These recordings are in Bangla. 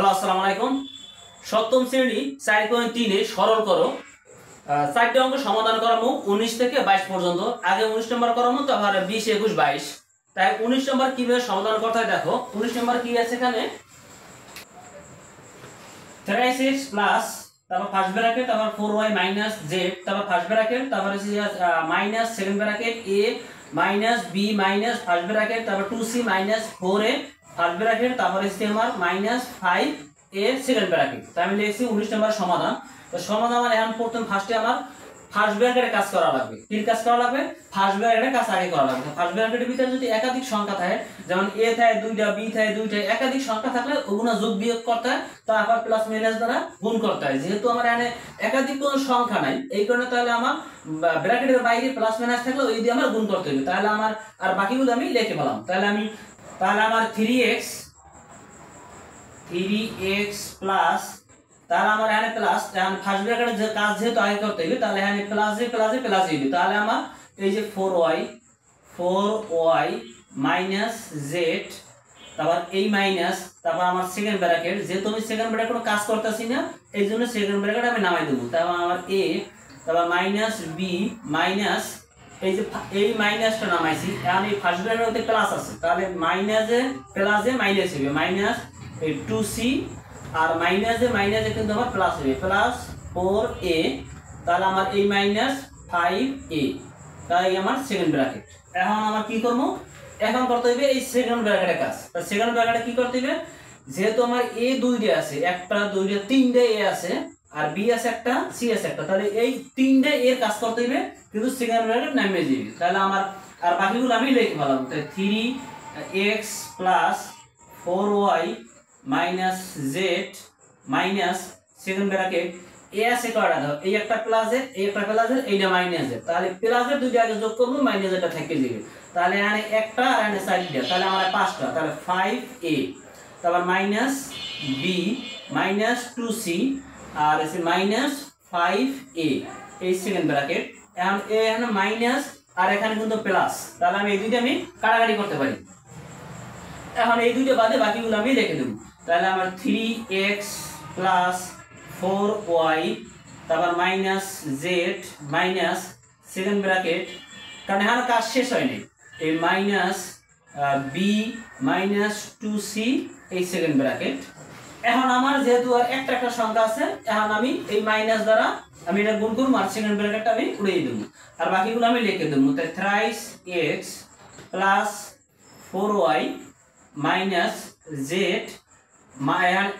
হ্যালো আসসালামু আলাইকুম। সপ্তম শ্রেণী 4.3 সরল করো। 4টি অঙ্ক সমাধান করামু 19 থেকে 22 পর্যন্ত। আগে 19 নম্বর করামু, তারপর 20, 21, 22। তাই 19 নম্বর কিভাবে সমাধান করতে হয় দেখো। 19 নম্বর কি আছে এখানে, 3x প্লাস তারপর ফার্স্ট ব্র্যাকেট, তারপর 4y মাইনাস z, তারপর ফার্স্ট ব্র্যাকেট, তারপর minus second bracket a minus b minus first bracket, তারপর 2c minus 4a first bracket, তারপর হচ্ছে আমার মাইনাস 5a সেকেন্ড ব্র্যাকেট। তাই আমি লিখছি 19 নম্বর সমাধান। তো সমাধান মানে এখন প্রথম ফার্স্টে আমার ফার্স্ট ব্র্যাকেটে কাজ করা লাগবে। কি কাজ করা লাগবে? ফার্স্ট ব্র্যাকেটে কাজ আগে করা লাগবে। ফার্স্ট ব্র্যাকেটের ভিতরে যদি একাধিক সংখ্যা থাকে, যেমন a থাকে 2টা, b থাকে 2টা, একাধিক সংখ্যা থাকলে ওগুলো যোগ বিয়োগ করতে হয়, তারপর প্লাস মাইনাস দ্বারা গুণ করতে হয়। যেহেতু আমার এখানে একাধিক কোনো সংখ্যা নাই, এই কারণে তাহলে আমার ব্র্যাকেটের বাইরে প্লাস মাইনাস থাকলে ওই দিয়ে আমার গুণ করতে হবে। তাহলে আমার আর বাকিগুলো আমি লিখে পেলাম। তাহলে আমার 3x প্লাস, তাহলে আমার এখানে প্লাস, এখন ফার্স্ট ব্র্যাকেটের যে কাজ যেহেতু আগে করতে হবে, তাহলে এখানে প্লাসে প্লাসে প্লাস হবে। তাহলে আমার এই যে 4y মাইনাস z, তারপর এই মাইনাস, তারপর আমার সেকেন্ড ব্র্যাকেট, যেহেতু আমি সেকেন্ড ব্র্যাকেট কোনো কাজ করতেছি না, এই জন্য সেকেন্ড ব্র্যাকেট আমি নামাই দেবো। তারপর আমার a, তারপর মাইনাস b মাইনাস, এই যে এই মাইনাসটা নামাইছি, এখন এই ফার্স্ট ব্র্যাকেটের মধ্যে প্লাস আছে, তাহলে মাইনাসে প্লাসে মাইনাস হবে, মাইনাস এই 2c, আর মাইনাসে মাইনাসে কিন্তু আমার প্লাস হবে, প্লাস 4a, তাহলে আমার এই মাইনাস 5a, তাই আমার সেকেন্ড ব্র্যাকেট। এখন আমার কি করবো, এখন করতে হবে এই সেকেন্ড ব্র্যাকেটের কাজ। সেকেন্ড ব্র্যাকেটে কি করতে হবে, যেহেতু আমার a 2টা আছে, একটা 2টা 3টা a আছে, আর b আছে একটা, c আছে একটা, তাহলে এই 3টা এর কাজ করতে হবে, কিন্তু সেকেন্ড ব্র্যাকেট নামিয়ে দিবে। তাহলে আমার আর বাকিগুলো আমি লিখে ফেলাম। তাই 3x plus 4y minus z minus second bracket এ আছে কয়টা, দাও এই একটা প্লাসের, এই একটা প্লাসের, এইটা মাইনাসের, তাহলে প্লাসের দুইটা আগে যোগ করব, মাইনাসেরটা থেকে যাবে। তাহলে এখানে একটা আর এখানে 4টা, তাহলে আমার 5টা, তাহলে 5a, তারপর মাইনাস b মাইনাস 2c, আর আছে মাইনাস 5a এই সেকেন্ড ব্র্যাকেট। এখন এখানে মাইনাস আর এখানে কিন্তু প্লাস, তাহলে আমি এই দুইটা আমি কাটাকাটি করতে পারি। এখন এই দুইটা বাদে বাকিগুলো আমি রেখে দেবো। তাহলে আমার 3x প্লাস 4y, তারপর minus z minus second bracket, কারণ এখানে কাজ শেষ হয়নি, এই মাইনাস b মাইনাস 2c এই সেকেন্ড ব্র্যাকেট। এখন আমার যেহেতু আর একটা একটা সংখ্যা আছে, এখন আমি এই মাইনাস দ্বারা আমি এটা গুণ করবো, আর সেকেন্ড ব্র্যাকেটটা আমি উড়িয়ে দেবো, আর বাকিগুলো আমি লিখে দেবো। তাই 3x plus 4y minus z,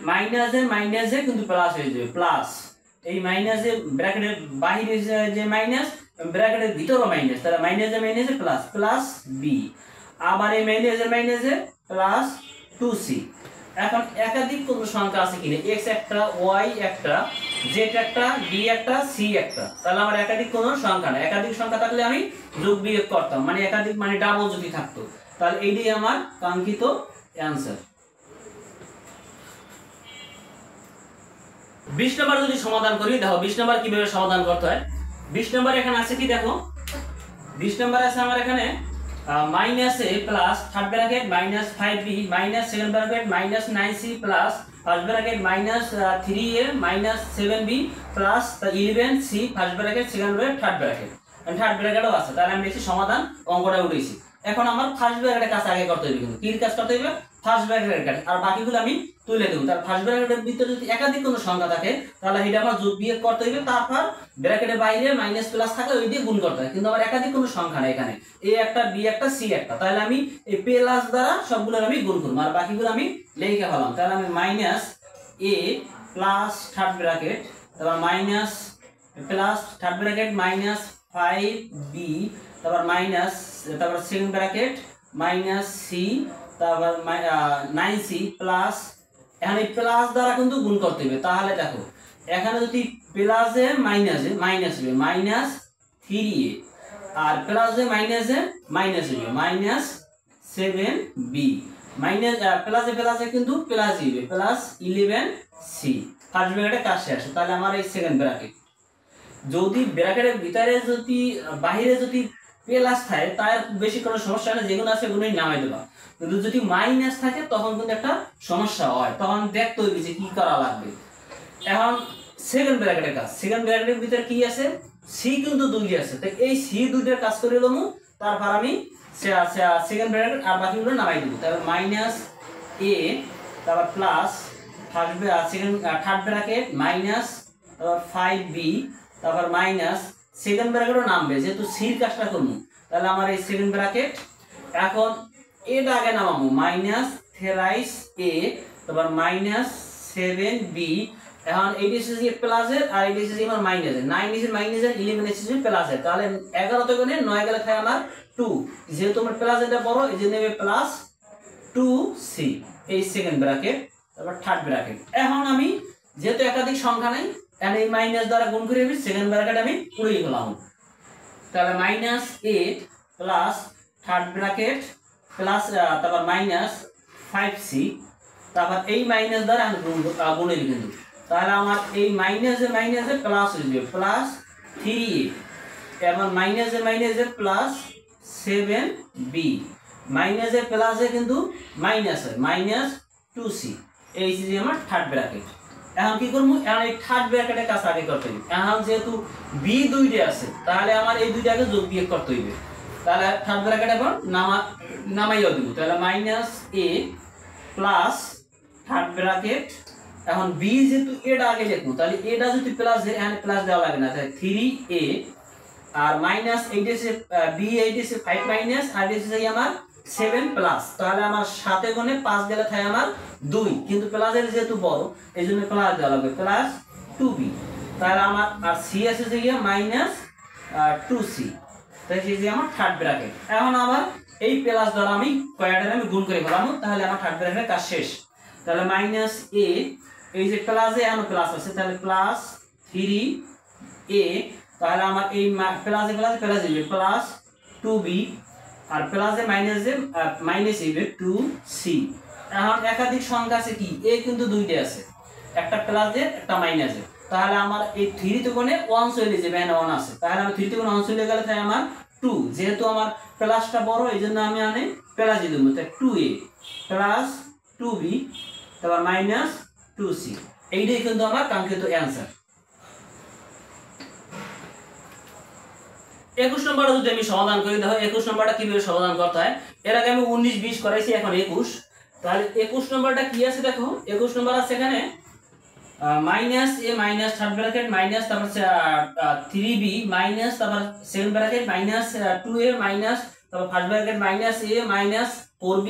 মাইনাসে মাইনাসে কিন্তু প্লাস হয়ে যাবে, প্লাস এই মাইনাসে ব্র্যাকেটের বাইরে যে মাইনাস, ব্র্যাকেটের ভিতরও মাইনাস, তাহলে মাইনাসে মাইনাসে প্লাস, প্লাস b, আবার এই মাইনাসে মাইনাসে প্লাস 2c। এখন একাধিক কোন সংখ্যা আছে কিনা, x একটা, y একটা, z একটা, d একটা, c একটা, তাহলে আমার একাধিক কোন সংখ্যা না। একাধিক সংখ্যা থাকলে আমি যোগ বিয়োগ করতাম, মানে একাধিক মানে ডাবল যদি থাকতো, তাহলে এইটাই আমার কাঙ্ক্ষিত অ্যান্সার। 20 নম্বর যদি সমাধান করি, দেখো 20 নম্বর কিভাবে সমাধান করতে হয়। 20 নম্বর এখানে আছে কি দেখো, 20 নম্বর আছে আমার এখানে minus a plus third bracket minus 5b minus second bracket minus 9c plus first bracket minus 3a minus 7b plus 11c first bracket second bracket third bracket, third ব্র্যাকেটও আছে। তাহলে আমি লিখছি সমাধান, অঙ্কটা উঠেছি। এখন আমার ফার্স্ট ব্র্যাকেটের কাজ আগে করতে হবে, কিন্তু কি কাজ করতে হবে, ফার্স্ট ব্র্যাকেটের কাজ, আর বাকিগুলো আমি তুলে দেবো। তার ফার্স্ট ব্র্যাকেটের ভিতরে যদি একাধিক কোনো সংখ্যা থাকে, তাহলে এটা আমার যোগ বিয়োগ করতে হবে, তারপর ব্র্যাকেটের বাইরে মাইনাস প্লাস থাকলে ওই দিয়ে গুণ করতে হয়, কিন্তু আমার একাধিক কোনো সংখ্যা নেই এখানে, a একটা, b একটা, c একটা, তাহলে আমি এই প্লাস দ্বারা সবগুলো আমি গুণ করবো, আর বাকিগুলো আমি লিখে ফেলাম। তাহলে আমি minus a plus third bracket, তারপর minus plus third bracket minus 5b, তারপর মাইনাস, তারপর সেকেন্ড ব্র্যাকেট মাইনাস c, তারপর 9c প্লাস, এখানে প্লাস দ্বারা কিন্তু গুণ করতে হবে। তাহলে দেখো এখানে যদি প্লাসে মাইনাসে মাইনাস হবে, মাইনাস 3a, আর প্লাসে মাইনাসে মাইনাস হবে, মাইনাস 7b, মাইনাস প্লাসে প্লাসে কিন্তু প্লাস হবে, প্লাস 11c। ফার্স্ট ব্র্যাকেটে কাজ শেষ। তাহলে আমার এই সেকেন্ড ব্র্যাকেট, যদি ব্র্যাকেটের ভিতরে যদি বাহিরে যদি প্লাস থাকে তার বেশি কোনো সমস্যা না, যেগুলো আছে সেগুলোই নামাই দেবা। কিন্তু যদি মাইনাস থাকে তখন কিন্তু একটা সমস্যা হয়, তখন দেখতে হইবে যে কি করা লাগবে। এখন সেকেন্ড ব্র্যাকেটের কাজ, সেকেন্ড ব্র্যাকেটের ভিতরে কি আছে, সি কিন্তু দুইটা আছে, তো এই সি দুইটার কাজ করে দেবো, তারপর আমি সেকেন্ড ব্র্যাকেট আর বাকিগুলো নামাই দেবো। তারপর মাইনাস এ, তারপর প্লাস থার্ড ব্র্যাকেট মাইনাস, তারপর 5b, তারপর মাইনাস সেকেন্ড ব্র্যাকেটও নামবে, যেহেতু সির কাজটা করবো তাহলে আমার এই সেকেন্ড ব্র্যাকেট। এখন এটা আগে নামাবো, মাইনাস থেরাইস এ, তারপর মাইনাস 7b। এখন এইটা এসেছে প্লাসের আর এইটা এসেছে আমার মাইনাসের, 9 এসেছে মাইনাসের, 11 এসেছে প্লাসের, তাহলে 11 তে গুণে 9 গেলে থাকে আমার 2, যেহেতু আমার প্লাস এটা বড় এই জন্য নেবে প্লাস 2c এই সেকেন্ড ব্র্যাকেট। তারপর থার্ড ব্র্যাকেট, এখন আমি যেহেতু একাধিক সংখ্যা নাই এখন এই মাইনাস দ্বারা গুণ করে আমি সেকেন্ড ব্র্যাকেট আমি পুরোই ফেলাম, তাহলে মাইনাস এ প্লাস থার্ড ব্র্যাকেট প্লাস তারপর মাইনাস 5c, তারপর এই মাইনাস দ্বারা আমি গুণে লিখে দেব, তাহলে আমার এই মাইনাসে মাইনাসে প্লাস হয়ে যাবে প্লাস 3a, এবং মাইনাসে প্লাস 7b, মাইনাসে প্লাসে কিন্তু মাইনাস হয় মাইনাস 2c, এই যে আমার থার্ড ব্র্যাকেট। এখন কি করবো, এখন এই থার্ড ব্র্যাকেটের কাজ আগে করতে হবে। এখন যেহেতু বি দুইটা আছে তাহলে আমার এই দুইটাকে যোগ বিয়োগ করতে হইবে, তাহলে থার্ড ব্র্যাকেট এখন নামাইও দিব, তাহলে মাইনাস এ প্লাস থার্ড ব্র্যাকেট। এখন বি যেহেতু এটা আগে লিখবো তাহলে এটা যদি প্লাস এখানে প্লাস দেওয়া লাগে না, তাহলে 3a আর মাইনাস এইটা এসে বি, এইটা এসে 5 মাইনাস আর এটা এসে আমার 7 প্লাস, তাহলে আমার 7 গুণে 5 গেলে থাকে আমার 2, কিন্তু প্লাসের যেহেতু বড় এই জন্য প্লাস দেওয়া লাগবে প্লাস 2b, তাহলে আমার আর সি এসেছে গিয়ে মাইনাস 2c, তাই যে আমার থার্ড ব্র্যাকেট। এখন আবার এই প্লাস দ্বারা আমি কয়টার আমি গুণ করে ফেলাম, তাহলে আমার থার্ড ব্র্যাকেটের কাজ শেষ। তাহলে মাইনাস এ, এই যে প্লাসে এখন প্লাস আছে তাহলে প্লাস 3a, তাহলে আমার এই প্লাসে প্লাসে প্লাস দিবে প্লাস 2b আর প্লাসে মাইনাসে মাইনাস দিবে 2c। এখন একাধিক সংখ্যা আছে কি, এ কিন্তু দুইটা আছে, একটা প্লাসে একটা মাইনাসে, তাহলে আমার এই 3 তে কোণে 1 চলে যাবে, এখানে 1 আছে, তাহলে আমি 3 তে কোণে 1 চলে গেলে তাই আমার 2, যেহেতু আমার প্লাসটা বড় এই জন্য আমি আনে প্লাস দিয়ে দেবো, তাই 2a প্লাস 2b তারপর মাইনাস 2c, এইটাই কিন্তু আমার কাঙ্ক্ষিত অ্যান্সার। 21 নম্বরটা যদি আমি সমাধান করি, দেখো 21 নম্বরটা কিভাবে সমাধান করতে হয়। এর আগে আমি 19 20 করাইছি, এখন 21, তাহলে 21 নম্বরটা কি আছে দেখো, 21 নম্বর আছে এখানে minus A minus third bracket minus তারপর 3b মাইনাস তারপর second bracket minus 2a minus তারপর first bracket minus A minus 4b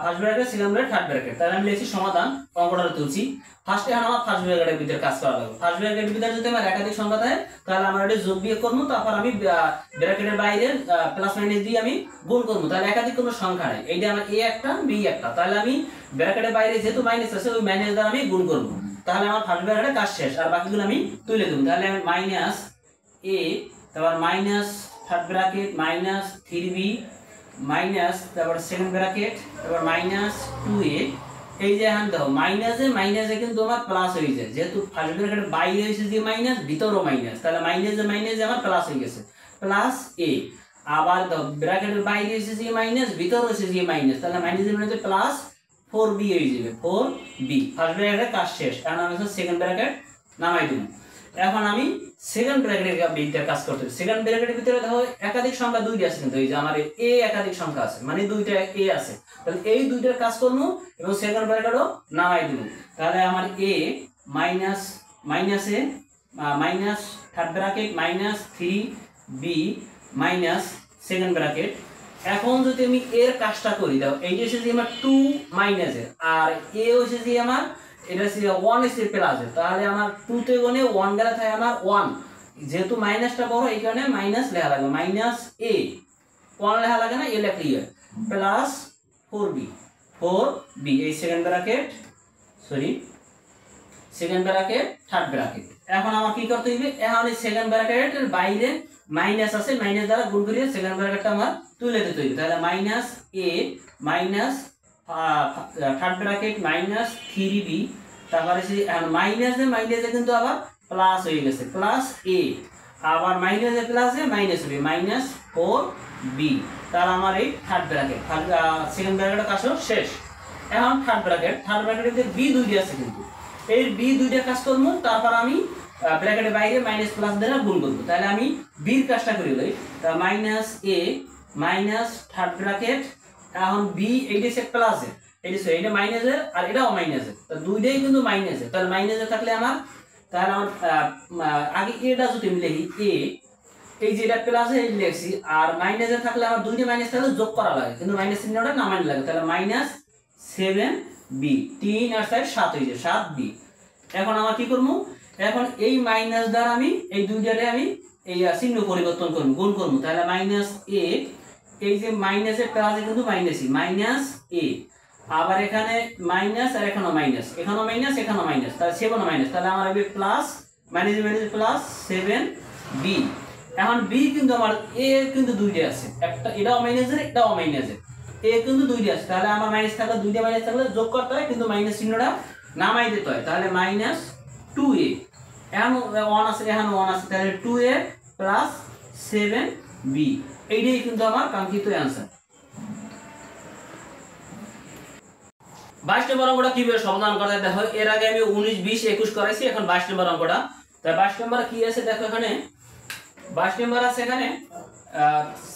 first bracket second bracket third bracket. তাহলে আমি লিখছি সমাধান, অঙ্কটা তুলছি। ফার্স্টে আমার ফার্স্ট ব্র্যাকেটের ভিতরে কাজ করা লাগবে। ফার্স্ট ব্র্যাকেটের ভিতরে যদি আমার একাধিক সংখ্যা থাকে তাহলে আমার এটা যোগ বিয়োগ করব, তারপর আমি ব্র্যাকেটের বাইরে প্লাস মাইনাস দিয়ে আমি গুণ করব, তাহলে একাধিক কোনো সংখ্যা নাই, এইটা আমার a একটা b একটা, তাহলে আমি ব্র্যাকেটের বাইরে যেহেতু মাইনাস আছে ওই মাইনাস দ্বারা আমি গুণ করব, তাহলে আমার ফার্স্ট ব্র্যাকেটের কাজ শেষ, আর বাকিগুলো আমি তুলে দেব। তাহলে আমি মাইনাস a তারপর minus third bracket minus 3b minus তারপর সেকেন্ড ব্র্যাকেট তারপর মাইনাস 2a, এই যে এখন দেখো মাইনাসে মাইনাসে কিন্তু আমার প্লাস হয়ে যায়, যেহেতু ফার্স্ট ব্র্যাকেটের বাইরে হয়েছে যে মাইনাস ভিতরও মাইনাস, তাহলে মাইনাসে মাইনাসে আমার প্লাস হয়ে গেছে প্লাস a, আবার দেখো ব্র্যাকেটের বাইরে হয়েছে যে মাইনাস ভিতর হয়েছে যে মাইনাস, তাহলে মাইনাসে মাইনাসে প্লাস 4b হয়ে যাবে 4b। ফার্স্ট ব্র্যাকেটের কাজ শেষ, এখন আমি সেকেন্ড ব্র্যাকেট নামাই দেব। এখন আমি সেকেন্ড ব্র্যাকেটের ভিতরে কাজ করতে হবে। সেকেন্ড ব্র্যাকেটের ভিতরে দেখো একাধিক সংখ্যা দুইটা আছে, কিন্তু এই যে আমার a একাধিক সংখ্যা আছে মানে দুইটা a আছে, তাহলে এই দুইটার কাজ করব এবং সেকেন্ড ব্র্যাকেটও নামাই দেব। তাহলে আমার a মাইনাস মাইনাসে minus third bracket minus 3b minus second bracket. এখন যদি আমি এর কাজটা করি, দাও এইটা হচ্ছে আমার 2 মাইনাসের আর a হচ্ছে যে আমার এটা হচ্ছে 1 এসে প্লাসের, তাহলে আমার 2 তে গুণে 1 গেলে থাকে আমার 1, যেহেতু মাইনাসটা বড় এই কারণে মাইনাস লেখা লাগবে, মাইনাস a 1 লেখা লাগে না, a লেখলি প্লাস 4b এই second bracket second bracket third bracket. এখন আমার কি করতে হবে, এখন এই সেকেন্ড ব্র্যাকেটের বাইরে মাইনাস আছে, মাইনাস দ্বারা গুণ করে সেকেন্ড ব্র্যাকেটটা আমার তুলে দিতে হবে, তাহলে minus a minus third bracket minus 3b তারপরে মাইনাসে মাইনাসে কিন্তু আবার প্লাস হয়ে গেছে প্লাস a, আবার মাইনাস এ প্লাস এ মাইনাস বি মাইনাস 4b। তাহলে আমার এই থার্ড ব্র্যাকেট সেকেন্ড ব্র্যাকেটের কাজ শেষ। এখন থার্ড ব্র্যাকেটের বি দুইটা আছে, কিন্তু এই বি দুইটা কাজ করবো, তারপর আমি ব্র্যাকেটের বাইরে মাইনাস প্লাস দ্বারা গুণ করবো। তাহলে আমি বির কাজটা করে লই। তা minus A minus third bracket, এখন বি এইটা সে প্লাস এ, এটা মাইনাসের আর এটাও মাইনাসের, তো দুইটাই কিন্তু মাইনাসের। তাহলে মাইনাসে থাকলে আমার আগে এটা যদি আমি লিখি এ, এই যে এটা প্লাসে লিখছি, আর মাইনাসে থাকলে আমার দুইটা মাইনাস থাকলে যোগ করা লাগে, কিন্তু মাইনাস চিহ্নটা নামানো লাগে। তাহলে মাইনাস 7b, 3 আর 4 7 হয়েছে 7b। এখন আমার কি করবো, এখন এই মাইনাস দ্বারা আমি এই দুইটারে আমি এই চিহ্ন পরিবর্তন করবো, গুণ করবো। তাহলে মাইনাস এ, এই যে মাইনাসের প্লাসে কিন্তু মাইনাসই মাইনাস এ, আবার এখানে মাইনাস আর এখানেও মাইনাস, এখানেও মাইনাস এখানেও মাইনাস, তাহলে 7 মাইনাস, তাহলে আমার হবে plus minus minus plus 7b। এখন বি কিন্তু আমার এ কিন্তু দুইটা আছে, একটা এটাও মাইনাসের এটাও মাইনাসের, এ কিন্তু দুইটা আছে। তাহলে আমার মাইনাস থাকলে দুইটা মাইনাস থাকলে যোগ করতে হয়, কিন্তু মাইনাস চিহ্নটা নামাই দিতে হয়। তাহলে মাইনাস 2a, এখন 1 আছে এখানে 1 আছে, তাহলে 2a প্লাস 7b, এইটাই কিন্তু আমার কাঙ্ক্ষিত অ্যান্সার। 22 নম্বর অঙ্কটা কিভাবে সমাধান করতে দেখো, এর আগে আমি 19 20 21 করাইছি, এখন 22 নম্বর অঙ্কটা। তাই 22 নম্বর কি আছে দেখো, এখানে 22 নম্বর আছে এখানে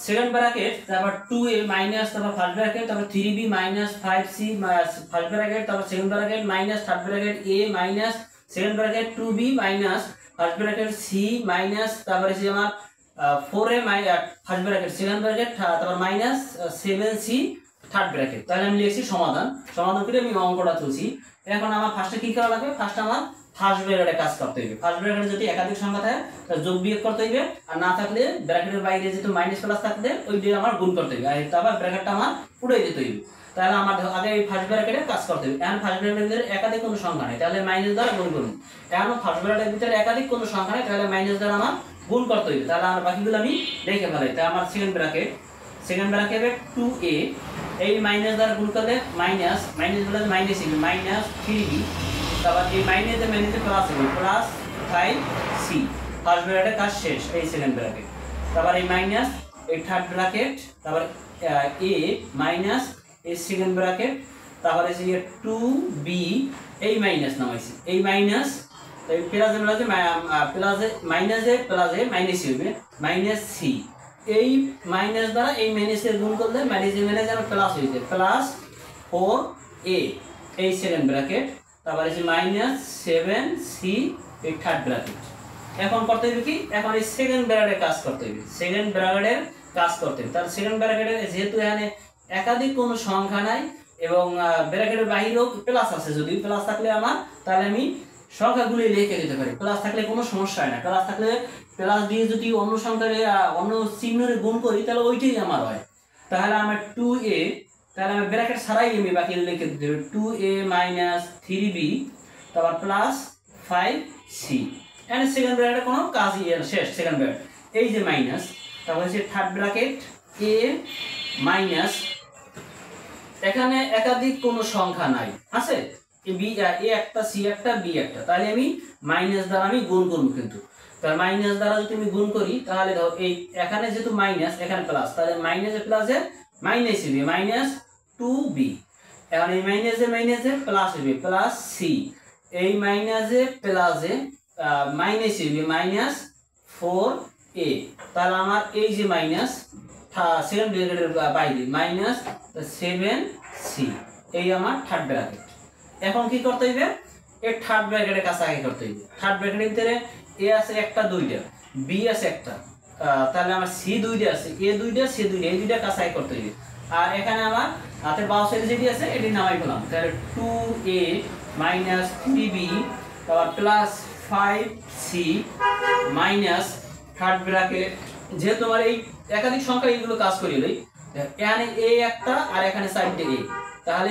সেকেন্ড ব্র্যাকেট, তারপর 2a মাইনাস, তারপর ফার্স্ট ব্র্যাকেট, তারপর 3b minus 5c first bracket, তারপর second bracket minus third bracket a minus second bracket 2b minus first bracket c minus, তারপরে আছে আমার 4a first bracket second bracket, তারপর মাইনাস 7c থার্ড ব্র্যাকেট। তাহলে আমি লিখছি সমাধান করে আমি অঙ্কটা তুলছি। এখন আমার ফার্স্টে কি করা লাগবে, ফার্স্ট আমার ফার্স্ট ব্র্যাকেটে কাজ করতে হবে। ফার্স্ট ব্র্যাকেটে যদি একাধিক সংখ্যা থাকে তাহলে যোগ বিয়োগ করতে হবে, আর না থাকলে ব্র্যাকেটের বাইরে যেহেতু মাইনাস প্লাস থাকলে ওই দিয়ে আমার গুণ করতে হবে, আর তারপর ব্র্যাকেটটা আমার উড়ে যেতে হবে। তাহলে আমার আগে এই ফার্স্ট ব্র্যাকেটে কাজ করতে হবে। এখন ফার্স্ট ব্র্যাকেটের ভিতরে একাধিক কোনো সংখ্যা নেই, তাহলে মাইনাস দ্বারা গুণ করুন। এখন ফার্স্ট ব্র্যাকেটের ভিতরে একাধিক কোনো সংখ্যা নেই, তাহলে মাইনাস দ্বারা আমার গুণ করতে হবে। তাহলে আমার বাকিগুলো আমি দেখে ফেলাই। তাই আমার সেকেন্ড ব্র্যাকেটে 2a, এই মাইনাস দ্বারা গুণ করলে মাইনাস প্লাস মাইনাস হবে মাইনাস 3b, তারপর এই মাইনাসে মাইনাসে প্লাস হবে প্লাস 5c। ফার্স্ট ব্র্যাকেটের কাজ শেষ, এই সেকেন্ড ব্র্যাকেট। তারপর এই মাইনাস এই থার্ড ব্র্যাকেট, তারপর a মাইনাস এই সেকেন্ড ব্র্যাকেট, তারপরে আছে 2b, এই মাইনাস নামাইছি, এই মাইনাস এই প্লাসে মাইনাসে মাইনাস হবে মাইনাস c, এই মাইনাস দ্বারা এই মাইনাসের গুণ করলে মাইনাস আমার প্লাস হয়েছে প্লাস 4a, এই সেকেন্ড ব্র্যাকেট, তারপরে আছে মাইনাস 7c এই থার্ড ব্র্যাকেট। এখন করতে হবে কি, এখন এই সেকেন্ড ব্র্যাকেটের কাজ করতে হবে, তাহলে সেকেন্ড ব্র্যাকেটের যেহেতু এখানে একাধিক কোনো সংখ্যা নাই এবং ব্র্যাকেটের বাইরেও প্লাস আছে, যদি প্লাস থাকলে আমার তাহলে আমি সংখ্যাগুলি লিখে দিতে পারি, প্লাস থাকলে কোনো সমস্যা হয় না। প্লাস থাকলে প্লাস দিয়ে যদি অন্য সংখ্যারে অন্য চিহ্নের গুণ করি তাহলে ওইটাই আমার হয়। তাহলে আমার 2a, তাহলে আমি ব্র্যাকেট ছাড়াই আমি বাকি লিখে দিতে হবে 2a মাইনাস 3b, তারপর প্লাস 5c। এখানে সেকেন্ড ব্র্যাকেটে কোনো কাজই শেষ, সেকেন্ড ব্র্যাকেট এই যে মাইনাস, তারপর হচ্ছে থার্ড ব্র্যাকেট a মাইনাস, এখানে একাধিক কোনো সংখ্যা নাই আছে, বি এ একটা সি একটা বি একটা, তাহলে আমি মাইনাস দ্বারা আমি গুণ করবো। কিন্তু তাহলে মাইনাস দ্বারা যদি আমি গুণ করি তাহলে ধরো এই এখানে যেহেতু মাইনাস এখানে প্লাস, তাহলে মাইনাসে প্লাসে মাইনাস হবে মাইনাস 2b, এখন এই মাইনাসে প্লাস হবে প্লাস c, এই মাইনাসে প্লাসে মাইনাস হবে মাইনাস 4a। তাহলে আমার এই যে মাইনাস সেকেন্ড ব্র্যাকেটের বাইরে মাইনাস 7c, এই আমার থার্ড ব্র্যাকেট। এখন কি করতে হবে, এই থার্ড ব্র্যাকেটের কাছে আগে করতে হবে। থার্ড ব্র্যাকেটের ভিতরে এ আছে একটা দুইটা, বি আছে একটা, তাহলে আমার সি দুইটা আছে, এ দুইটা সি দুইটা, এই দুইটা কাছে আগে করতে হবে। আর এখানে আমার হাতের বাউ সাইডে যেটি আছে এটি নামাই পেলাম, তাহলে 2a মাইনাস 3b, তারপর plus 5c minus third bracket, যেহেতু আমার এই একাধিক সংখ্যা এইগুলো কাজ করি লই, এখানে এ একটা আর এখানে সাইডে এ, তাহলে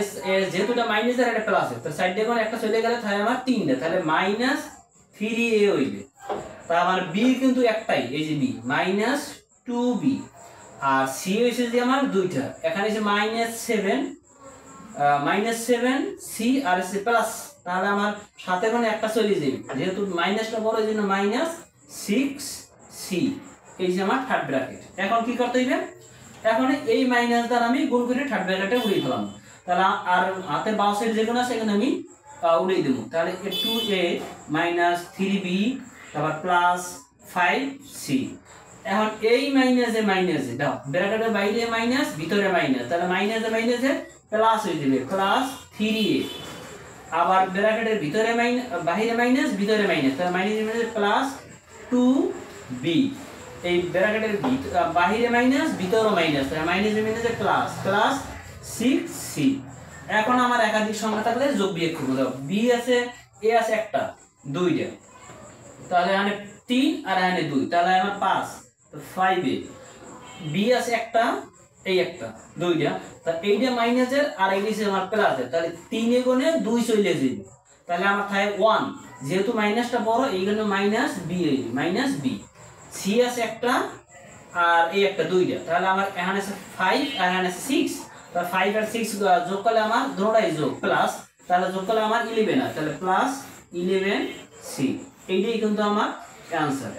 যেহেতু এটা মাইনাস আর এটা প্লাস, তো সাইডে কোন একটা চলে গেলে তাহলে আমার 3টা, তাহলে মাইনাস 3a হইবে। তা আমার বি কিন্তু একটাই, এই যে বি মাইনাস 2b, আর সি হইছে যে আমার দুইটা, এখানে যে -7 সি আর এসে প্লাস, তাহলে আমার সাথে কোন একটা চলে যাবে, যেহেতু মাইনাসটা বড় এই জন্য -6 সি, এই যে আমার থার্ড ব্র্যাকেট। এখন কি করতে হইবে, এখন এই মাইনাস দ্বারা আমি গুণ করে থার্ড ব্র্যাকেটে উড়িয়ে দিলাম। তাহলে আর হাতের বাম সাইড যেগুলো আছে এখানে আমি উড়িয়ে দেবো। তাহলে 2a মাইনাস 3b তারপর প্লাস 5c। এখন এই মাইনাসে মাইনাসে দাও ব্র্যাকেটের বাইরে মাইনাস ভিতরে মাইনাস, তাহলে মাইনাসে মাইনাসে প্লাস হয়ে যাবে প্লাস 3a, আবার ব্র্যাকেটের ভিতরে মাইনাস বাইরে মাইনাস ভিতরে মাইনাস, তাহলে মাইনাসে মাইনাসে প্লাস 2b। এই ব্র্যাকেটের বাইরে মাইনাস ভিতরে মাইনাস, তাহলে মাইনাসে মাইনাসে প্লাস প্লাস 6c। এখন আমার একাধিক সংখ্যা থাকলে যোগ বিয়োগ করব। দাও b আছে a আছে একটা দুইটা, তাহলে এখানে 3 আর এখানে 2, তাহলে আমার 5, তো 5a। b আছে একটা এই একটা দুইটা, তা এইটা মাইনাসের আর এইটা আমার প্লাসের, তাহলে 3 এ গুণে 2 চলে যাবে, তাহলে আমার থাকে 1। যেহেতু মাইনাসটা বড় এই জন্য minus b minus b। c আছে একটা আর এই একটা দুইটা, তাহলে আমার এখানে আছে 5 আর এখানে আছে 6, তাহলে 5 আর 6 যোগ করলে আমার দুটোটাই যোগ প্লাস, তাহলে যোগ করলে আমার 11 হয়, তাহলে প্লাস 11c। এইটাই কিন্তু আমার অ্যান্সার।